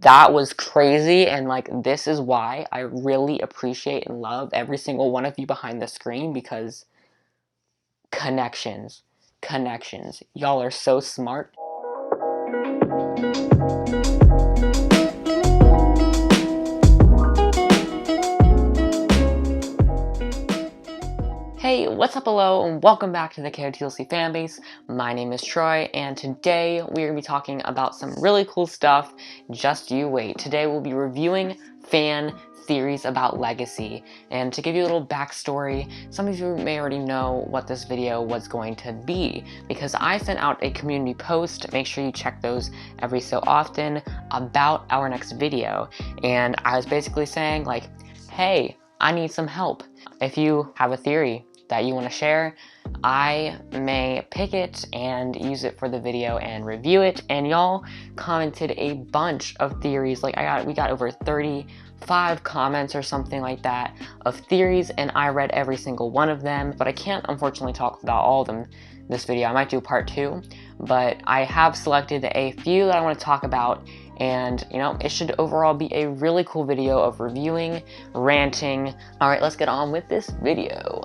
That was crazy, and like this is why I really appreciate and love every single one of you behind the screen, because connections, connections. Y'all are so smart. Hey, what's up, hello, and welcome back to the TLC Fanbase. My name is Troy, and today we're going to be talking about some really cool stuff. Just you wait. Today we'll be reviewing fan theories about Legacy, and to give you a little backstory, some of you may already know what this video was going to be, because I sent out a community post, make sure you check those every so often, about our next video, and I was basically saying like, hey, I need some help. If you have a theory that you want to share, I may pick it and use it for the video and review it. And y'all commented a bunch of theories. Like we got over 35 comments or something like that of theories, and I read every single one of them, but I can't unfortunately talk about all of them this video. I might do part 2, but I have selected a few that I want to talk about, and you know, it should overall be a really cool video of reviewing, ranting. All right, let's get on with this video.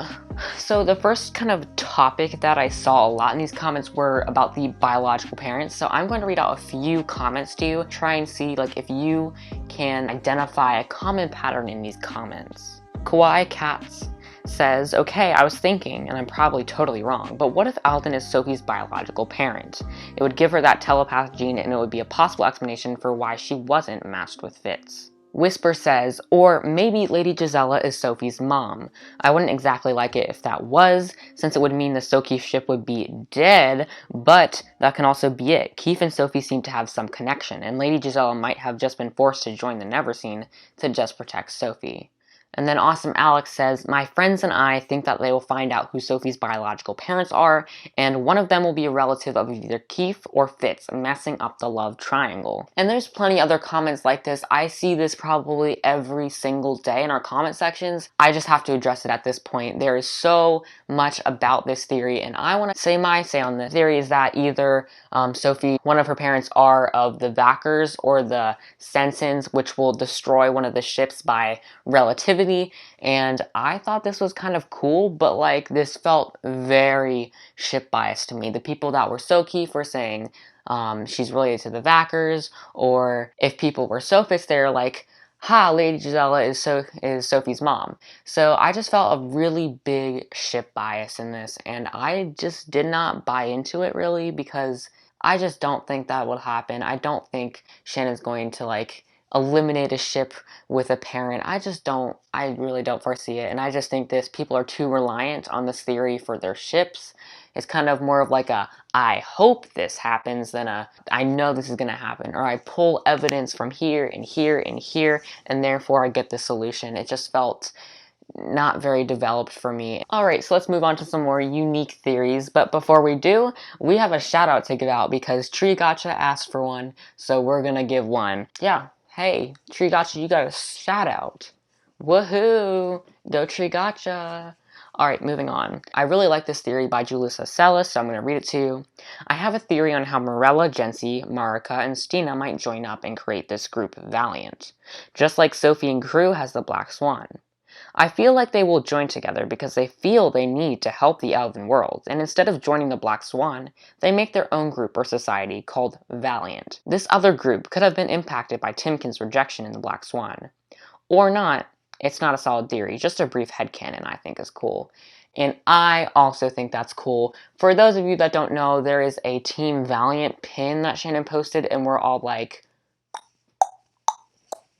So the first kind of topic that I saw a lot in these comments were about the biological parents. So I'm going to read out a few comments to you, try and see like if you can identify a common pattern in these comments. Kawaii Cats says, okay, I was thinking, and I'm probably totally wrong, but what if Alden is Sophie's biological parent? It would give her that telepath gene, and it would be a possible explanation for why she wasn't matched with Fitz. Whisper says, or maybe Lady Gisela is Sophie's mom. I wouldn't exactly like it if that was, since it would mean the Sophie ship would be dead, but that can also be it. Keith and Sophie seem to have some connection, and Lady Gisela might have just been forced to join the Neverseen to just protect Sophie. And then Awesome Alex says, my friends and I think that they will find out who Sophie's biological parents are, and one of them will be a relative of either Keith or Fitz, messing up the love triangle. And there's plenty other comments like this. I see this probably every single day in our comment sections. I just have to address it at this point. There is so much about this theory, and I want to say my say on this theory is that either Sophie, one of her parents are of the Vackers or the Sensins, which will destroy one of the ships by relativity. And I thought this was kind of cool, but like this felt very ship biased to me. The people that were so key for saying she's related to the Vackers, or if people were sophists, they're like, ha, Lady Gisela is Sophie's mom. So I just felt a really big ship bias in this, and I just did not buy into it really, because I just don't think that will happen. I don't think Shannon's going to like eliminate a ship with a parent. I really don't foresee it, and I just think people are too reliant on this theory for their ships. It's kind of more of like a, I hope this happens, than a, I know this is gonna happen, or I pull evidence from here and here and here, and therefore I get the solution. It just felt not very developed for me. Alright, so let's move on to some more unique theories, but before we do, we have a shout out to give out, because Tree Gotcha asked for one, so we're gonna give one. Yeah. Hey, Tree Gotcha, you got a shout out. Woohoo! Go Tree Gotcha! Alright, moving on. I really like this theory by Julissa Celis, so I'm going to read it to you. I have a theory on how Morella, Jency, Marika, and Stina might join up and create this group Valiant. Just like Sophie and Crew has the Black Swan. I feel like they will join together because they feel they need to help the Elven world, and instead of joining the Black Swan, they make their own group or society called Valiant. This other group could have been impacted by Timken's rejection in the Black Swan. Or not, it's not a solid theory, just a brief headcanon I think is cool. And I also think that's cool. For those of you that don't know, there is a Team Valiant pin that Shannon posted, and we're all like,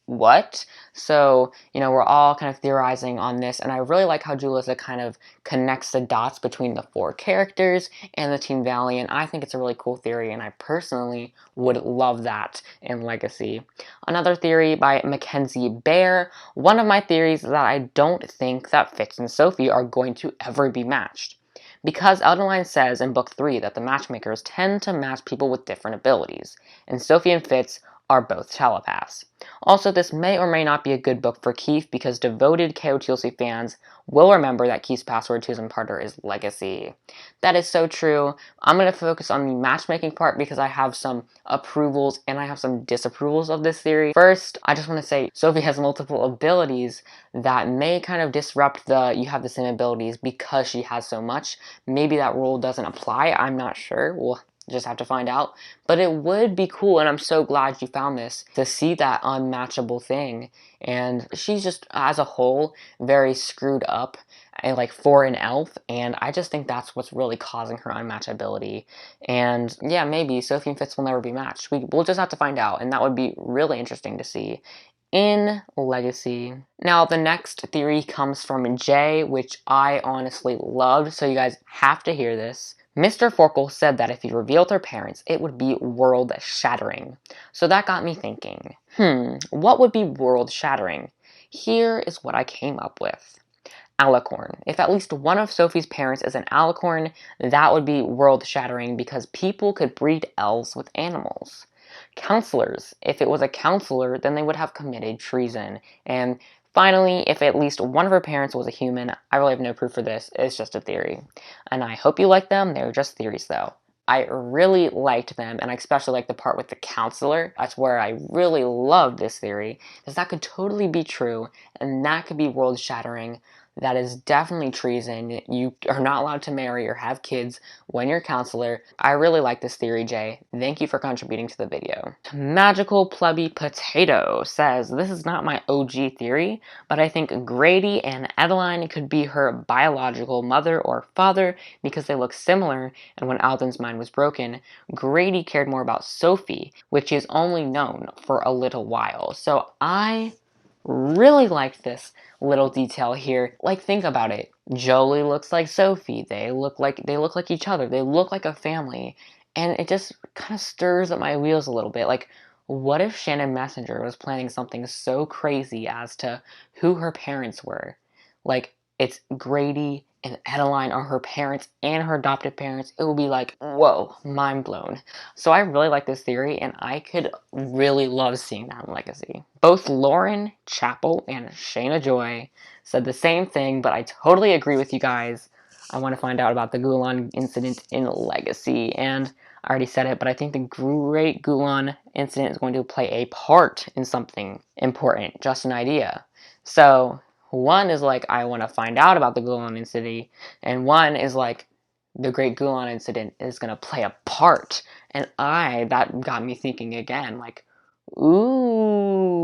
what? So, you know, we're all kind of theorizing on this, and I really like how Julissa kind of connects the dots between the 4 characters and the Team Valiant. I think it's a really cool theory, and I personally would love that in Legacy. Another theory by Mackenzie Bear. One of my theories is that I don't think that Fitz and Sophie are going to ever be matched. Because Edaline says in Book 3 that the matchmakers tend to match people with different abilities, and Sophie and Fitz are both telepaths. Also, this may or may not be a good book for Keith because devoted KOTLC fans will remember that Keith's password to his imparter is legacy. That is so true. I'm going to focus on the matchmaking part because I have some approvals and I have some disapprovals of this theory. First, I just want to say Sophie has multiple abilities that may kind of disrupt the you have the same abilities because she has so much. Maybe that rule doesn't apply. I'm not sure. We'll just have to find out. But it would be cool, and I'm so glad you found this, to see that unmatchable thing. And she's just, as a whole, very screwed up, and like for an elf, and I just think that's what's really causing her unmatchability. And yeah, maybe Sophie and Fitz will never be matched. We'll just have to find out, and that would be really interesting to see in Legacy. Now, the next theory comes from Jay, which I honestly loved, so you guys have to hear this. Mr. Forkle said that if he revealed her parents, it would be world-shattering. So that got me thinking, what would be world-shattering? Here is what I came up with. Alicorn. If at least one of Sophie's parents is an alicorn, that would be world-shattering because people could breed elves with animals. Counselors. If it was a counselor, then they would have committed treason. And finally, if at least one of her parents was a human, I really have no proof for this, it's just a theory. And I hope you like them, they're just theories though. I really liked them, and I especially like the part with the counselor. That's where I really loved this theory, because that could totally be true, and that could be world-shattering. That is definitely treason. You are not allowed to marry or have kids when you're a counselor. I really like this theory, Jay. Thank you for contributing to the video. Magical Plebby Potato says, this is not my OG theory, but I think Grady and Edaline could be her biological mother or father because they look similar, and when Alden's mind was broken, Grady cared more about Sophie, which is only known for a little while. So I really like this little detail here. Like, think about it. Jolie looks like Sophie. They look like each other. They look like a family. And it just kind of stirs up my wheels a little bit. Like, what if Shannon Messenger was planning something so crazy as to who her parents were? Like, it's Grady and Edaline are her parents and her adopted parents. It would be like, whoa, mind blown. So I really like this theory, and I could really love seeing that in Legacy. Both Lauren Chappell and Shayna Joy said the same thing, but I totally agree with you guys. I want to find out about the Gulan incident in Legacy, and I already said it, but I think the Great Gulan incident is going to play a part in something important, just an idea. So one is like, I want to find out about the Gulan incident, and one is like, the Great Gulan incident is going to play a part. And that got me thinking again, like, ooh,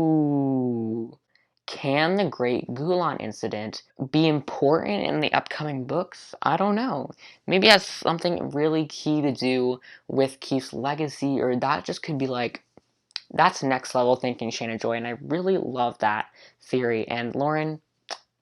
can the Great Gulan incident be important in the upcoming books? I don't know. Maybe it has something really key to do with Keith's legacy, or that just could be like, that's next level thinking, Shannon Joy, and I really love that theory. And Lauren,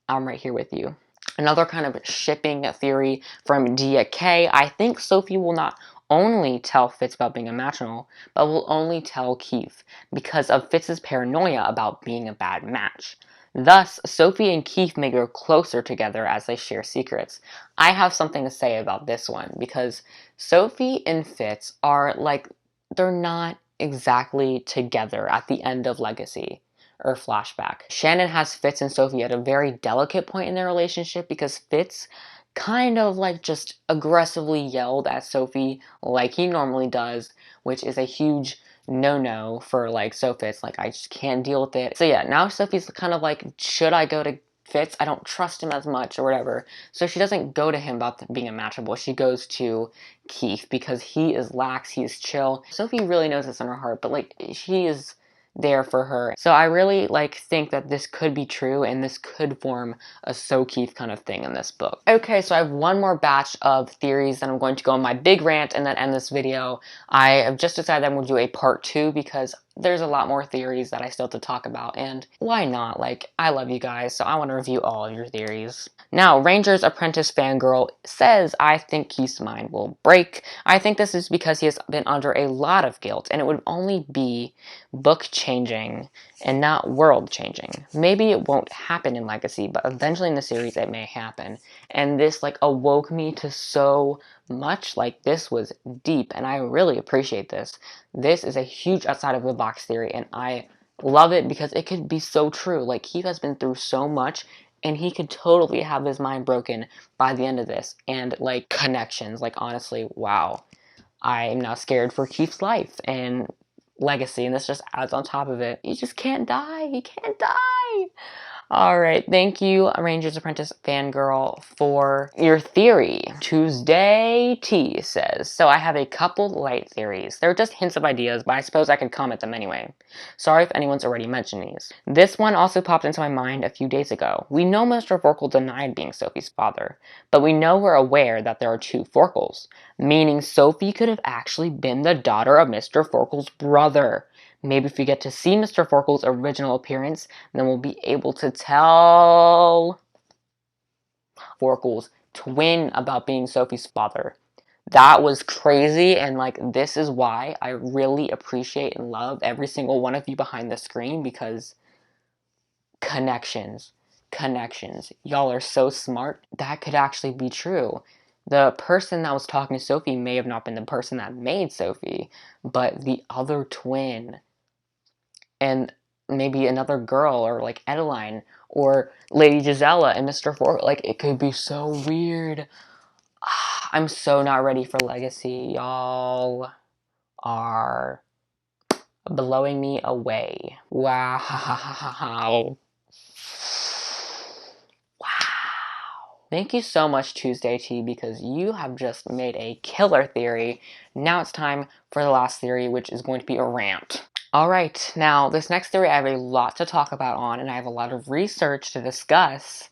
I'm right here with you. Another kind of shipping theory from Dia K. I think Sophie will not only tell Fitz about being a maternal, but will only tell Keith because of Fitz's paranoia about being a bad match. Thus, Sophie and Keith may grow closer together as they share secrets. I have something to say about this one because Sophie and Fitz are like, they're not exactly together at the end of Legacy or Flashback. Shannon has Fitz and Sophie at a very delicate point in their relationship because Fitz kind of like just aggressively yelled at Sophie like he normally does, which is a huge no-no for like Sophie. It's like, I just can't deal with it. So yeah, now Sophie's kind of like, should I go to Fitz? I don't trust him as much or whatever. So she doesn't go to him about being unmatchable. She goes to Keith because he is lax, he's chill. Sophie really knows this in her heart, but like, she is there for her. So I really like think that this could be true and this could form a So Keith kind of thing in this book. Okay, so I have one more batch of theories that I'm going to go on my big rant and then end this video. I have just decided I'm going to do a part 2 because there's a lot more theories that I still have to talk about, and why not? Like, I love you guys, so I want to review all of your theories. Now, Ranger's Apprentice Fangirl says, I think Keith's mind will break. I think this is because he has been under a lot of guilt, and it would only be book-changing and not world-changing. Maybe it won't happen in Legacy, but eventually in the series it may happen. And this, like, awoke me to so much. Like, this was deep, and I really appreciate this. This is a huge outside of the box theory, and I love it because it could be so true. Like, Keith has been through so much, and he could totally have his mind broken by the end of this. And, like, connections. Like, honestly, wow. I'm now scared for Keith's life and legacy, and this just adds on top of it. You just can't die. You can't die. All right, thank you, Ranger's Apprentice Fangirl, for your theory. Tuesday T says, so I have a couple light theories. They're just hints of ideas, but I suppose I could comment them anyway. Sorry if anyone's already mentioned these. This one also popped into my mind a few days ago. We know Mr. Forkle denied being Sophie's father, but we know we're aware that there are two Forkles, meaning Sophie could have actually been the daughter of Mr. Forkle's brother. Maybe if we get to see Mr. Forkle's original appearance, then we'll be able to tell Forkle's twin about being Sophie's father. That was crazy, and like, this is why I really appreciate and love every single one of you behind the screen, because connections. Y'all are so smart. That could actually be true. The person that was talking to Sophie may have not been the person that made Sophie, but the other twin. And maybe another girl, or like Edaline, or Lady Gisela and Mr. Fork. Like, it could be so weird. I'm so not ready for Legacy. Y'all are blowing me away. Wow. Thank you so much, Tuesday T, because you have just made a killer theory. Now it's time for the last theory, which is going to be a rant. Alright, now this next theory I have a lot to talk about on, and I have a lot of research to discuss,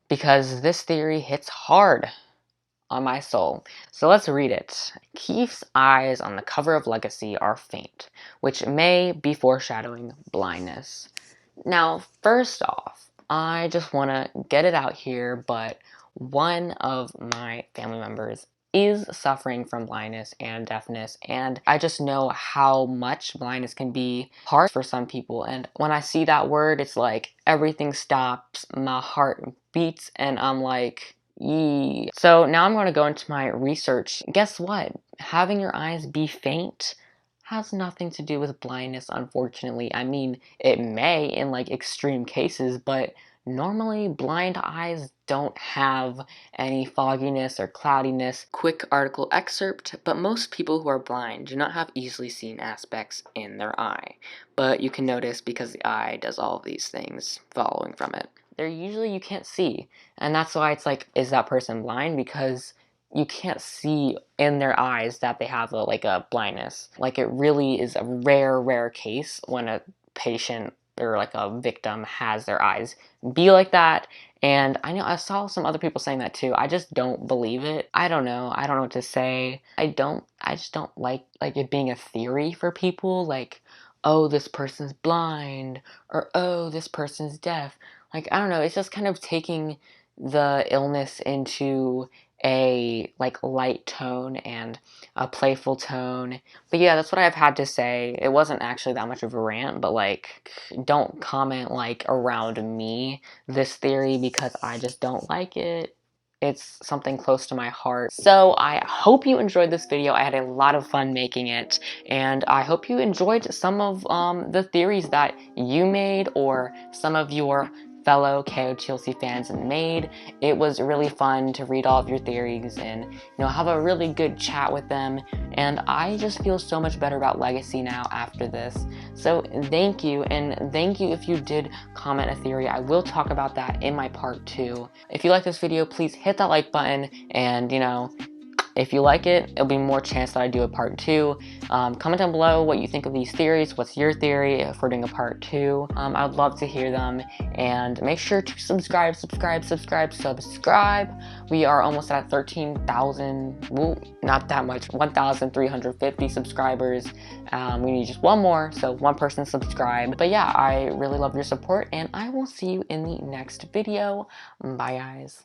because this theory hits hard on my soul. So let's read it. Keith's eyes on the cover of Legacy are faint, which may be foreshadowing blindness. Now, first off, I just want to get it out here, but one of my family members is suffering from blindness and deafness, and I just know how much blindness can be hard for some people. And when I see that word, it's like everything stops, my heart beats, and I'm like, yee. So now I'm going to go into my research. Guess what? Having your eyes be faint has nothing to do with blindness, unfortunately. I mean, it may in like extreme cases, but normally blind eyes don't have any fogginess or cloudiness. Quick article excerpt, but most people who are blind do not have easily seen aspects in their eye. But you can notice because the eye does all of these things following from it. They're usually you can't see, and that's why it's like, is that person blind? Because you can't see in their eyes that they have a blindness. Like, it really is a rare case when a patient or like a victim has their eyes be like that. And I know I saw some other people saying that too. I just don't believe it. I don't know what to say. I just don't like it being a theory for people, like, oh, this person's blind, or oh, this person's deaf. Like, I don't know, it's just kind of taking the illness into a like light tone and a playful tone. But yeah, that's what I've had to say. It wasn't actually that much of a rant, but like, don't comment like around me this theory, because I just don't like it. It's something close to my heart. So I hope you enjoyed this video. I had a lot of fun making it, and I hope you enjoyed some of the theories that you made, or some of your fellow KOTLC fans made. It was really fun to read all of your theories and, you know, have a really good chat with them, and I just feel so much better about Legacy now after this. So thank you, and thank you if you did comment a theory. I will talk about that in my part 2. If you like this video, please hit that like button, and, you know, if you like it, it'll be more chance that I do a part 2. Comment down below what you think of these theories. What's your theory if we're doing a part 2? I would love to hear them. And make sure to subscribe. We are almost at 13,000, well, not that much, 1,350 subscribers. We need just one more, so one person subscribe. But yeah, I really love your support, and I will see you in the next video. Bye, guys.